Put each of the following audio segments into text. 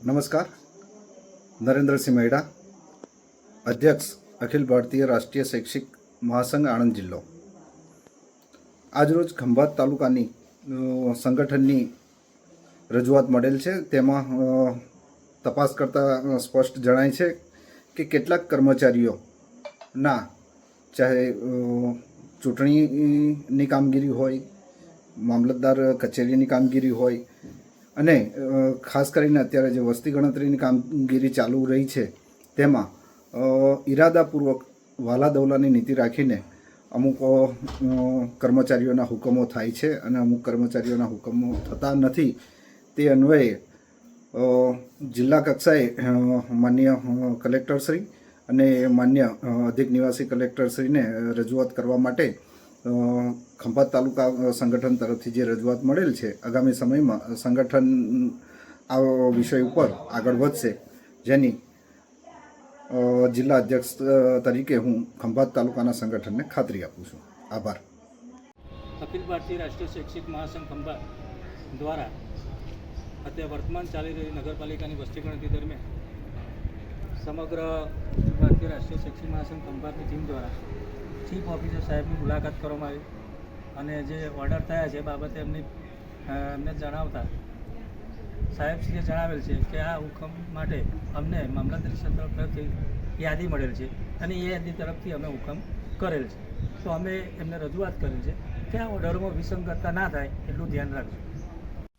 नमस्कार। नरेंद्र सिंह मेड़ा, अध्यक्ष अखिल भारतीय राष्ट्रीय शैक्षिक महासंघ आणंद जिल्लो। આજરોજ ખંભાત તાલુકાની સંગઠનની રજૂઆત મળેલ છે। તેમાં તપાસ કરતાં સ્પષ્ટ જણાય છે કે કેટલાક કર્મચારીઓના ચાહે ચૂંટણીની કામગીરી હોય, મામલતદાર કચેરીની કામગીરી હોય અને ખાસ કરીને અત્યારે જે વસ્તી ગણતરીની કામગીરી ચાલુ રહી છે તેમાં ઈરાદાપૂર્વક વાલા દવલાની નીતિ રાખીને અમુક કર્મચારીઓના હુકમો થાય છે અને અમુક કર્મચારીઓના હુકમો થતા નથી। તે અન્વયે જિલ્લા કક્ષાએ માન્ય કલેક્ટરશ્રી અને માન્ય અધિક નિવાસી કલેક્ટરશ્રીને રજૂઆત કરવા માટે ખંભાત તાલુકા સંગઠન તરફથી જે રજૂઆત મળેલ છે, આગામી સમયમાં સંગઠન આ વિષય ઉપર આગળ વધશે, જેની જિલ્લા અધ્યક્ષ તરીકે હું ખંભાત તાલુકાના સંગઠનને ખાતરી આપું છું। આભાર। અખિલ ભારતીય રાષ્ટ્રીય શૈક્ષિક મહાસંઘ ખંભાત દ્વારા અત્યારે વર્તમાન ચાલી રહી નગરપાલિકાની વસ્તી ગણતરી દરમિયાન સમગ્ર ભારતીય રાષ્ટ્રીય શૈક્ષિક મહાસંઘ ખંભાતની ટીમ દ્વારા ચીફ ઓફિસર સાહેબની મુલાકાત કરવામાં આવી અને જે ઓર્ડર થયા છે એ બાબતે એમને જણાવતા સાહેબશ્રીએ જણાવેલ છે કે આ હુકમ માટે અમને મામલતદાર તરફથી યાદી મળેલ છે અને એ યાદી તરફથી અમે હુકમ કરેલ છે, તો અમે એમને રજૂઆત કરેલ છે કે આ ઓર્ડરમાં વિસંગતતા ના થાય એટલું ધ્યાન રાખજો।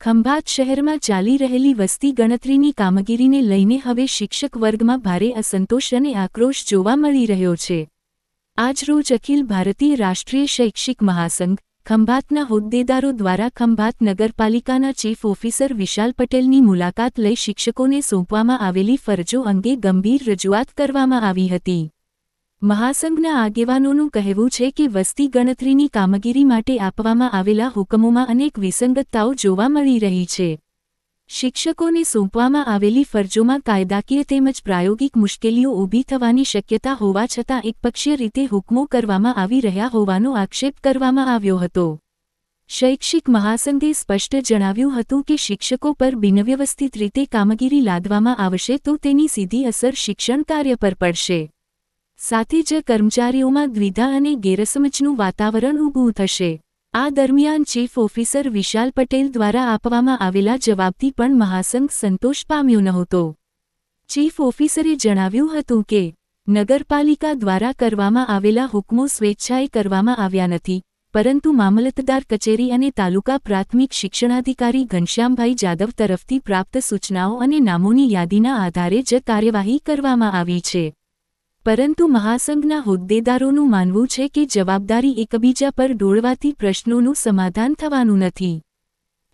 ખંભાત શહેરમાં ચાલી રહેલી વસ્તી ગણતરીની કામગીરીને લઈને હવે શિક્ષક વર્ગમાં ભારે અસંતોષ અને આક્રોશ જોવા મળી રહ્યો છે। આજરોજ અખિલ ભારતીય રાષ્ટ્રીય શૈક્ષિક મહાસંઘ ખંભાતના હોદ્દેદારો દ્વારા ખંભાત નગરપાલિકાના ચીફ ઓફિસર વિશાલ પટેલની મુલાકાત લઈ શિક્ષકોને સોંપવામાં આવેલી ફરજો અંગે ગંભીર રજૂઆત કરવામાં આવી હતી। મહાસંઘના આગેવાનોનું કહેવું છે કે વસ્તી ગણતરીની કામગીરી માટે આપવામાં આવેલા હુકમોમાં અનેક વિસંગતતાઓ જોવા મળી રહી છે। શિક્ષકોને સોંપવામાં આવેલી ફરજોમાં કાયદાકીય તેમજ પ્રાયોગિક મુશ્કેલીઓ ઊભી થવાની શક્યતા હોવા છતાં એકપક્ષીય રીતે હુકમો કરવામાં આવી રહ્યા હોવાનો આક્ષેપ કરવામાં આવ્યો હતો। શૈક્ષિક મહાસંઘે સ્પષ્ટ જણાવ્યું હતું કે શિક્ષકો પર બિનવ્યવસ્થિત રીતે કામગીરી લાદવામાં આવશે તો તેની સીધી અસર શિક્ષણ કાર્ય પર પડશે, સાથે જ કર્મચારીઓમાં દ્વિધા અને ગેરસમજનું વાતાવરણ ઊભું થશે। આ દરમિયાન ચીફ ઓફિસર વિશાલ પટેલ દ્વારા આપવામાં આવેલા જવાબથી પણ મહાસંઘ સંતોષ પામ્યો નહોતો। ચીફ ઓફિસરે જણાવ્યું હતું કે નગરપાલિકા દ્વારા કરવામાં આવેલા હુકમો સ્વેચ્છાએ કરવામાં આવ્યા નથી, પરંતુ મામલતદાર કચેરી અને તાલુકા પ્રાથમિક શિક્ષણાધિકારી ઘનશ્યામભાઈ જાદવ તરફથી પ્રાપ્ત સૂચનાઓ અને નામોની યાદીના આધારે જ કાર્યવાહી કરવામાં આવી છે। પરંતુ મહાસંઘના હોદ્દેદારોનું માનવું છે કે જવાબદારી એકબીજા પર ઢોળવાથી પ્રશ્નોનું સમાધાન થવાનું નથી।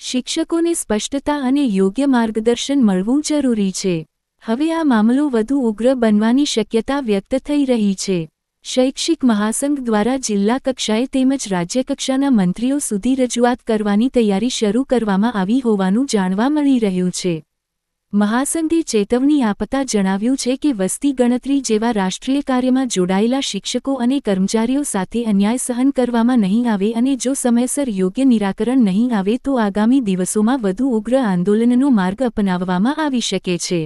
શિક્ષકોને સ્પષ્ટતા અને યોગ્ય માર્ગદર્શન મળવું જરૂરી છે। હવે આ મામલો વધુ ઉગ્ર બનવાની શક્યતા વ્યક્ત થઈ રહી છે। શૈક્ષિક મહાસંઘ દ્વારા જિલ્લા કક્ષાએ તેમજ રાજ્ય કક્ષાના મંત્રીઓ સુધી રજૂઆત કરવાની તૈયારી શરૂ કરવામાં આવી હોવાનું જાણવા મળી રહ્યું છે। મહાસંઘે ચેતવણી આપતા જણાવ્યું છે કે વસ્તી ગણતરી જેવા રાષ્ટ્રીય કાર્યમાં જોડાયેલા શિક્ષકો અને કર્મચારીઓ સાથે અન્યાય સહન કરવામાં નહીં આવે અને જો સમયસર યોગ્ય નિરાકરણ નહીં આવે તો આગામી દિવસોમાં વધુ ઉગ્ર આંદોલનનો માર્ગ અપનાવવામાં આવી શકે છે।